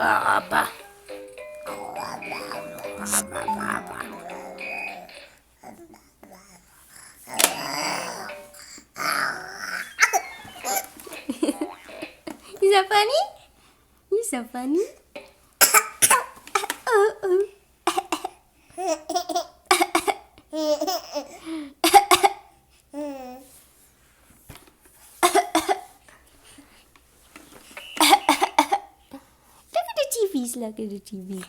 Papa. Is that funny? You're so funny. Oh, oh. Look at the TVs, look at the TVs.